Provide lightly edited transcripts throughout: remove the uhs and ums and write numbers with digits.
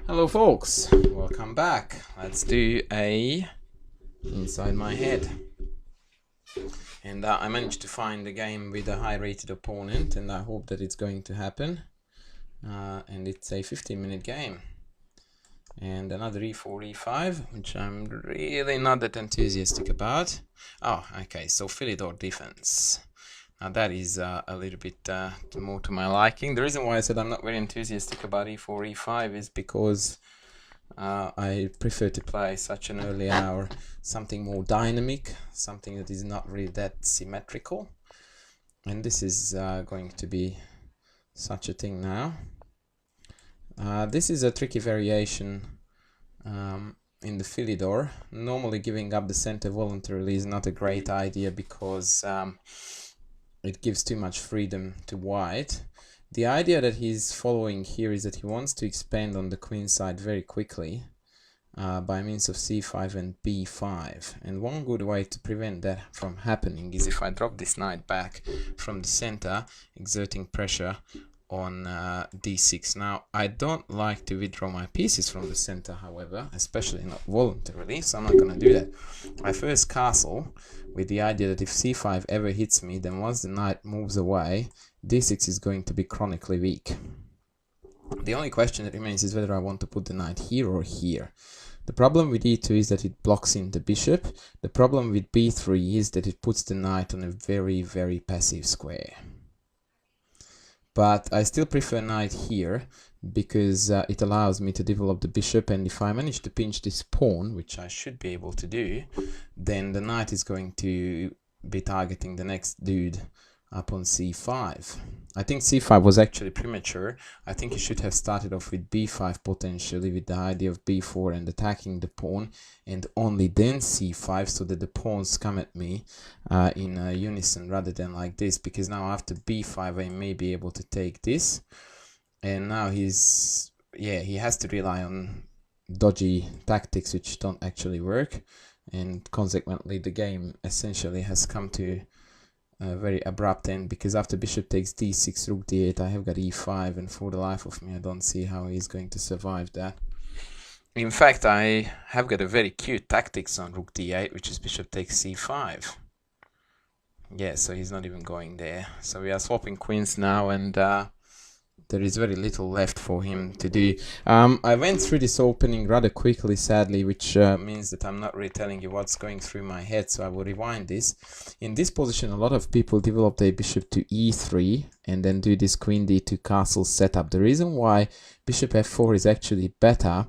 Hello folks, welcome back. Let's do a inside my head. And I managed to find a game with a high rated opponent, and I hope that it's going to happen. And it's a 15-minute game. And another e4, e5, which I'm really not that enthusiastic about. Oh, okay, so Philidor defense. Now that is a little bit more to my liking. The reason why I said I'm not very enthusiastic about e4, e5 is because I prefer to play such an early hour something more dynamic, something that is not really that symmetrical. And this is going to be such a thing now. This is a tricky variation in the Philidor. Normally giving up the center voluntarily is not a great idea because it gives too much freedom to white. The idea that he's following here is that he wants to expand on the queen side very quickly by means of c5 and b5. And one good way to prevent that from happening is if I drop this knight back from the center, exerting pressure on d6. Now, I don't like to withdraw my pieces from the center, however, especially not voluntarily, so I'm not going to do that. I first castle with the idea that if c5 ever hits me, then once the knight moves away, d6 is going to be chronically weak. The only question that remains is whether I want to put the knight here or here. The problem with e2 is that it blocks in the bishop. The problem with b3 is that it puts the knight on a very, very passive square. But I still prefer knight here because it allows me to develop the bishop, and if I manage to pinch this pawn, which I should be able to do, then the knight is going to be targeting the next dude up on c5. I think c5 was actually premature. I think he should have started off with b5 potentially, with the idea of b4 and attacking the pawn, and only then c5, so that the pawns come at me in unison rather than like this, because now after b5 I may be able to take this, and now he has to rely on dodgy tactics which don't actually work, and consequently the game essentially has come to a very abrupt end, because after bishop takes d6, rook d8, I have got e5, and for the life of me I don't see how he's going to survive that. In fact, I have got a very cute tactics on rook d8, which is bishop takes c5. Yeah, so he's not even going there. So we are swapping queens now, and there is very little left for him to do. I went through this opening rather quickly, sadly, which means that I'm not really telling you what's going through my head, so I will rewind this. In this position, a lot of people developed a bishop to e3 and then do this queen d2 castle setup. The reason why bishop f4 is actually better,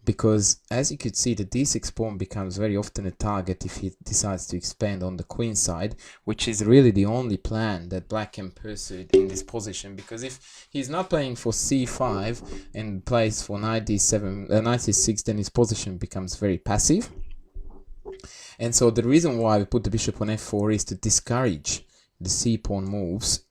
because as you could see, the d6 pawn becomes very often a target if he decides to expand on the queen side, which is really the only plan that black can pursue in this position, because if he's not playing for c5 and plays for knight d7, knight c6, then his position becomes very passive. And so the reason why we put the bishop on f4 is to discourage the c-pawn moves,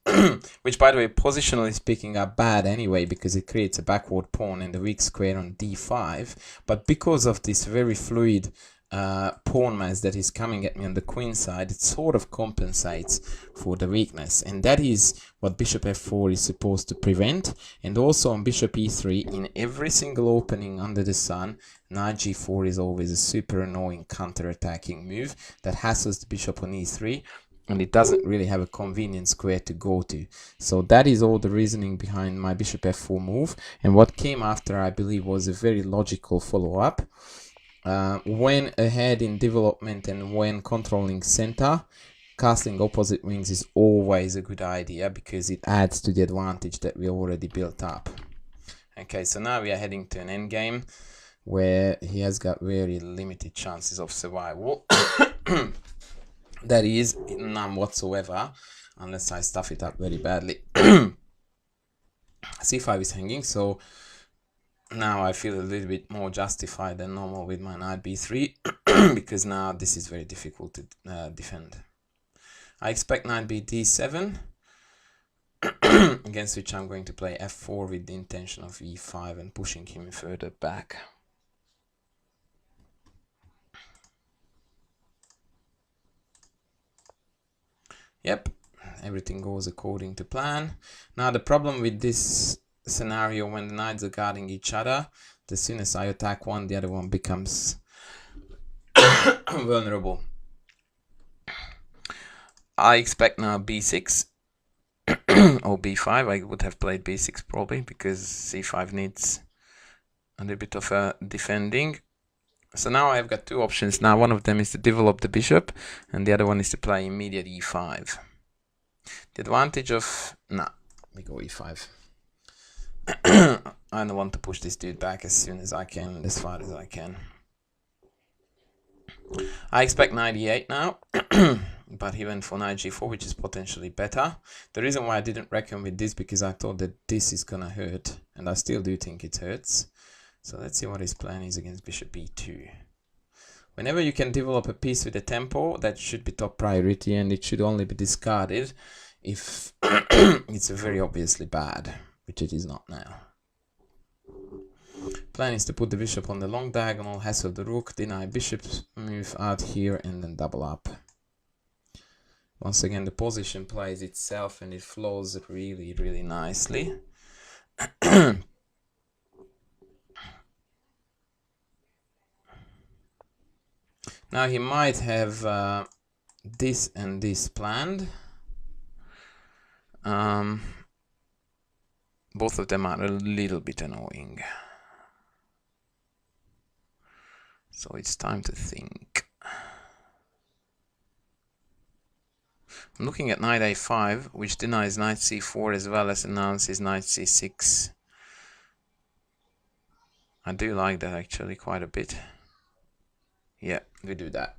which, by the way, positionally speaking, are bad anyway, because it creates a backward pawn and a weak square on d5. But because of this very fluid pawn mass that is coming at me on the queen side, it sort of compensates for the weakness, and that is what bishop f4 is supposed to prevent. And also on bishop e3, in every single opening under the sun, knight g4 is always a super annoying counter-attacking move that hassles the bishop on e3, and it doesn't really have a convenient square to go to. So that is all the reasoning behind my bishop f4 move, and what came after, I believe, was a very logical follow-up. When ahead in development and when controlling center, castling opposite wings is always a good idea, because it adds to the advantage that we already built up. Okay, so now we are heading to an endgame where he has got very limited chances of survival. That is, none whatsoever, unless I stuff it up very badly. c5 is hanging, so now I feel a little bit more justified than normal with my knight b3, because now this is very difficult to defend. I expect knight b d7, against which I'm going to play f4 with the intention of e5 and pushing him further back. Yep, everything goes according to plan. Now the problem with this scenario when the knights are guarding each other. As soon as I attack one, the other one becomes vulnerable. I expect now b6 or b5. I would have played b6 probably, because c5 needs a little bit of defending. So now I've got two options. Now one of them is to develop the bishop, and the other one is to play immediate e5. The advantage of... Nah, we go e5. I don't want to push this dude back as soon as I can, as far as I can. I expect knight e8 now, but he went for knight g4, which is potentially better. The reason why I didn't reckon with this, because I thought that this is gonna hurt, and I still do think it hurts. So let's see what his plan is against bishop e2. Whenever you can develop a piece with a tempo, that should be top priority, and it should only be discarded if it's very obviously bad, which it is not now. Plan is to put the bishop on the long diagonal, hassle the rook, deny bishop, move out here, and then double up. Once again, the position plays itself, and it flows really, really nicely. Now he might have this and this planned. Both of them are a little bit annoying. So it's time to think. I'm looking at knight a5, which denies knight c4 as well as announces knight c6. I do like that actually quite a bit. Yeah, we do that.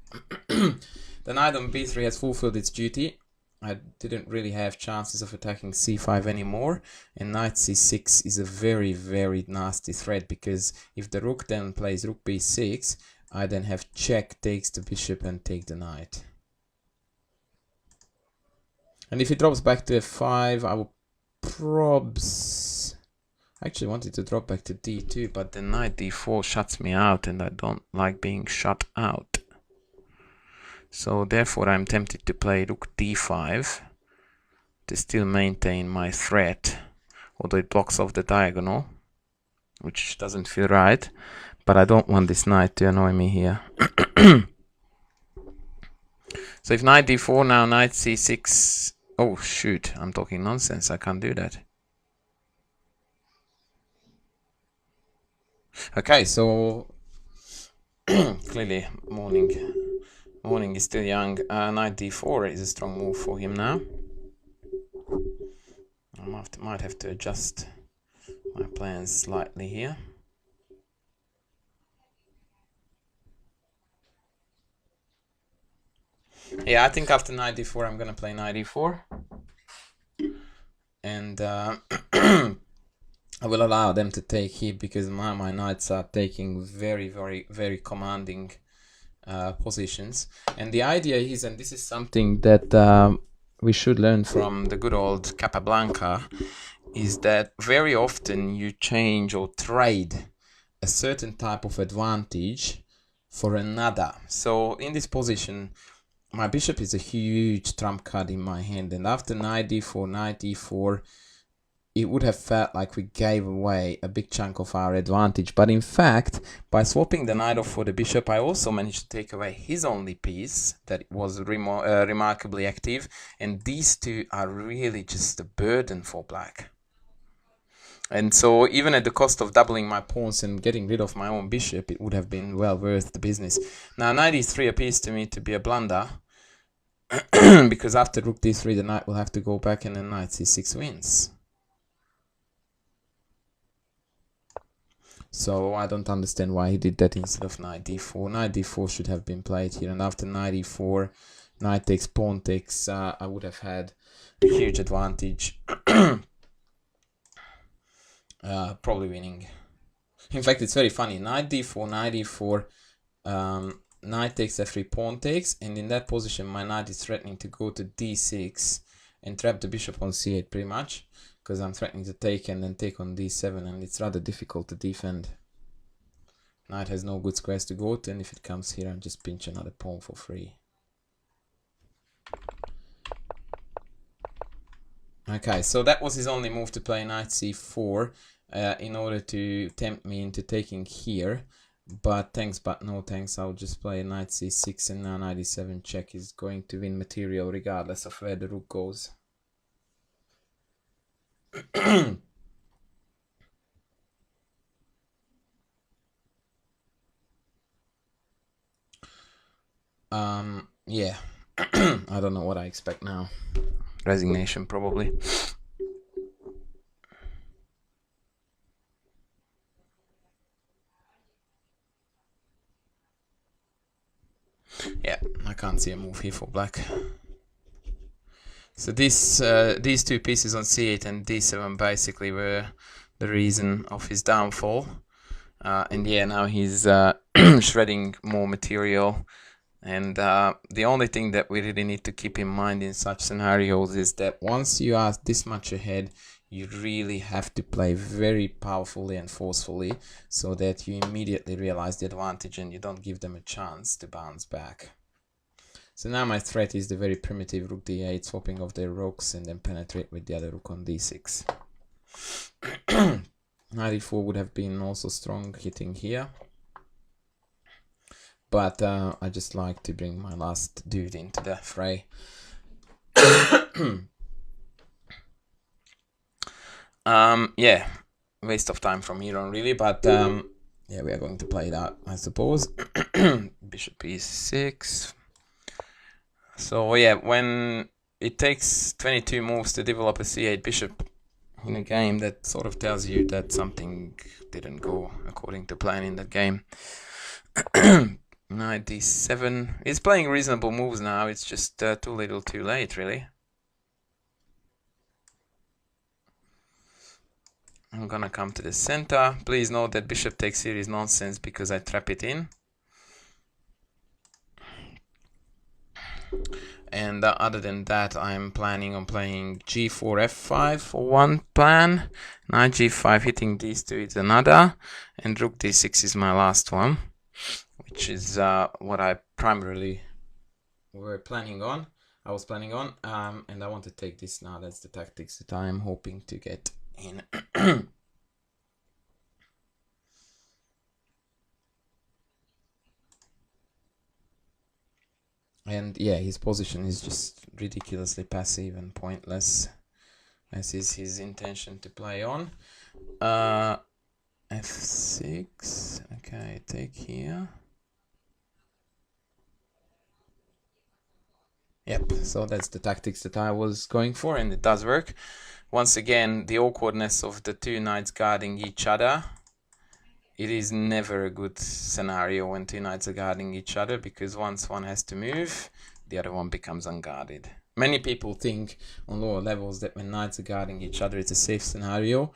The knight on b3 has fulfilled its duty. I didn't really have chances of attacking c5 anymore, and knight c6 is a very, very nasty threat, because if the rook then plays rook b6, I then have check, takes the bishop, and take the knight. And if he drops back to f5, I will probs... I actually wanted to drop back to d2, but the knight d4 shuts me out, and I don't like being shut out. So therefore I'm tempted to play rook d5 to still maintain my threat, although it blocks off the diagonal, which doesn't feel right, but I don't want this knight to annoy me here. So if knight d4, now knight c6... Oh shoot, I'm talking nonsense, I can't do that. Okay, so clearly morning is still young. Knight d4 is a strong move for him now. I might have to adjust my plans slightly here. Yeah, I think after knight d4 I'm gonna play knight e4, and I will allow them to take here, because my knights are taking very, very, very commanding positions. And the idea is, and this is something that we should learn from the good old Capablanca, is that very often you change or trade a certain type of advantage for another. So in this position, my bishop is a huge trump card in my hand, and after knight d4, it would have felt like we gave away a big chunk of our advantage. But in fact, by swapping the knight off for the bishop, I also managed to take away his only piece that was remarkably active, and these two are really just a burden for black. And so even at the cost of doubling my pawns and getting rid of my own bishop, it would have been well worth the business. Now knight e3 appears to me to be a blunder, because after rook d3 the knight will have to go back, and then knight c6 wins. So I don't understand why he did that instead of knight d4. Knight d4 should have been played here, and after knight e4, knight takes, pawn takes, I would have had a huge advantage. Probably winning. In fact, it's very funny. Knight d4, knight e4, knight takes f3, pawn takes, and in that position my knight is threatening to go to d6 and trap the bishop on c8 pretty much, because I'm threatening to take and then take on d7, and it's rather difficult to defend. Knight has no good squares to go to, and if it comes here, I'm just pinch another pawn for free. Okay, so that was his only move, to play knight c4 in order to tempt me into taking here. But thanks, but no thanks. I'll just play knight c6, and now knight e7 check is going to win material regardless of where the rook goes. Yeah. I don't know what I expect now. Resignation, probably. Yeah, I can't see a move here for black. So these two pieces on c8 and d7 basically were the reason of his downfall. And yeah, now he's shredding more material. And the only thing that we really need to keep in mind in such scenarios is that once you are this much ahead, you really have to play very powerfully and forcefully so that you immediately realize the advantage and you don't give them a chance to bounce back. So now my threat is the very primitive rook d8, swapping off their rooks and then penetrate with the other rook on d6. Knight e4 would have been also strong hitting here. But I just like to bring my last dude into the fray. Yeah, waste of time from here on really, but yeah, we are going to play it out, I suppose. Bishop e6. So yeah, when it takes 22 moves to develop a c8 bishop in a game, that sort of tells you that something didn't go according to plan in that game. Knight d7. He's playing reasonable moves now, it's just too little too late, really. I'm gonna come to the center. Please note that bishop takes here is nonsense because I trap it in. And other than that, I'm planning on playing g4 f5 for one plan. Knight g5 hitting these two is another. And rook d6 is my last one, which is what I primarily was planning on. And I want to take this now. That's the tactics that I'm hoping to get in. And yeah, his position is just ridiculously passive and pointless, as is his intention to play on. f6. Okay, take here. Yep, so that's the tactics that I was going for, and it does work. Once again, the awkwardness of the two knights guarding each other. It is never a good scenario when two knights are guarding each other, because once one has to move, the other one becomes unguarded. Many people think on lower levels that when knights are guarding each other, it's a safe scenario.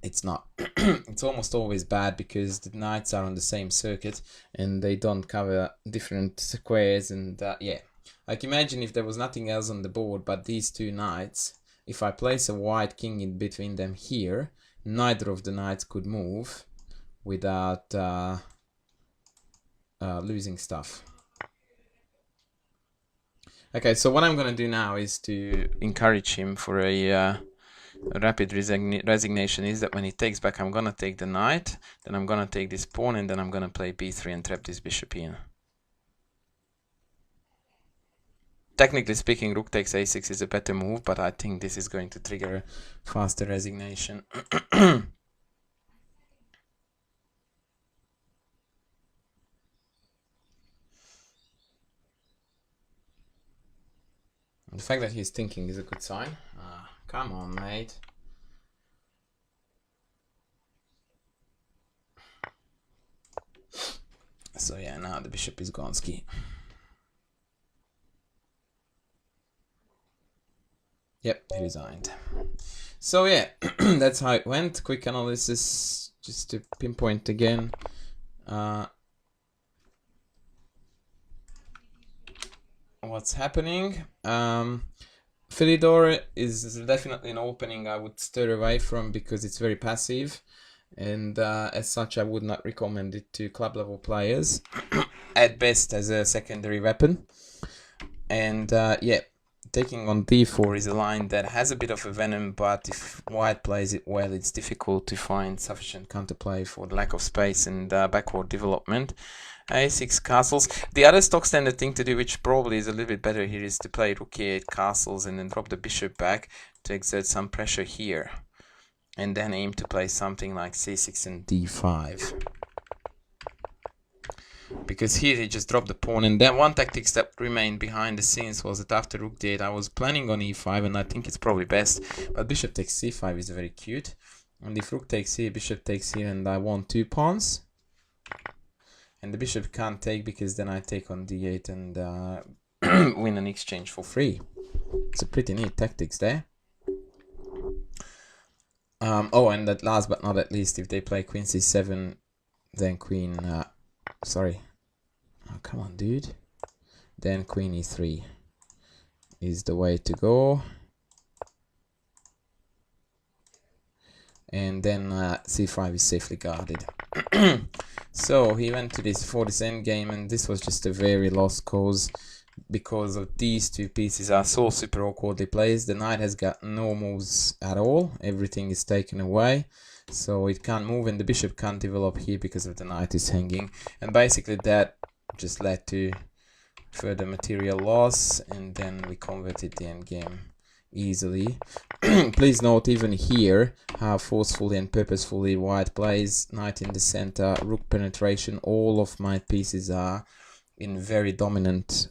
It's not. It's almost always bad because the knights are on the same circuit and they don't cover different squares. And yeah, like imagine if there was nothing else on the board but these two knights. If I place a white king in between them here, neither of the knights could move without losing stuff. Okay, so what I'm gonna do now is to encourage him for a rapid resignation. Is that when he takes back, I'm gonna take the knight, then I'm gonna take this pawn, and then I'm gonna play b3 and trap this bishop in. Technically speaking, rook takes a6 is a better move, but I think this is going to trigger a faster resignation. The fact that he's thinking is a good sign. Come on, mate. So yeah, now the bishop is Gonski. Yep, he resigned. So yeah, that's how it went. Quick analysis, just to pinpoint again. What's happening? Philidor is definitely an opening I would steer away from because it's very passive, and as such I would not recommend it to club level players. At best as a secondary weapon. And yeah, taking on d4 is a line that has a bit of a venom, but if white plays it well, it's difficult to find sufficient counterplay for the lack of space and backward development. a6 castles. The other stock standard thing to do, which probably is a little bit better here, is to play rook e8 castles and then drop the bishop back to exert some pressure here, and then aim to play something like c6 and d5. Because here he just dropped the pawn, and then one tactics that remained behind the scenes was that after rook d8 I was planning on e5, and I think it's probably best, but bishop takes c5 is very cute, and if rook takes here, bishop takes here, and I want 2 pawns, and the bishop can't take because then I take on d8 and win an exchange for free. It's a pretty neat tactics there. Oh, and that last but not at least, if they play queen c7, then queen sorry, oh, come on dude, then queen e3 is the way to go, and then c5 is safely guarded. So he went to this for this endgame, and this was just a very lost cause because of these two pieces are so super awkwardly placed. The knight has got no moves at all, everything is taken away, so it can't move, and the bishop can't develop here because of the knight is hanging, and basically that just led to further material loss, and then we converted the endgame easily. Please note even here how forcefully and purposefully white plays. Knight in the center, rook penetration, all of my pieces are in very dominant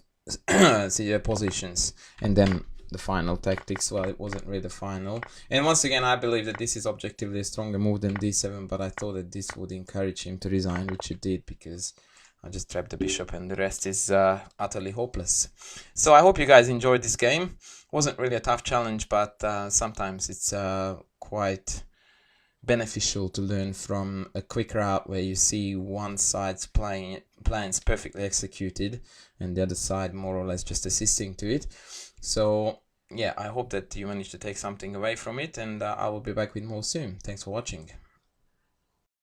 positions, and then the final tactics, well, it wasn't really the final, and once again I believe that this is objectively a stronger move than d7, but I thought that this would encourage him to resign, which it did, because I just trapped the bishop and the rest is utterly hopeless. So I hope you guys enjoyed this game. Wasn't really a tough challenge, but sometimes it's quite beneficial to learn from a quick route where you see one side's plans perfectly executed and the other side more or less just assisting to it. So yeah, I hope that you managed to take something away from it, and I will be back with more soon. Thanks for watching.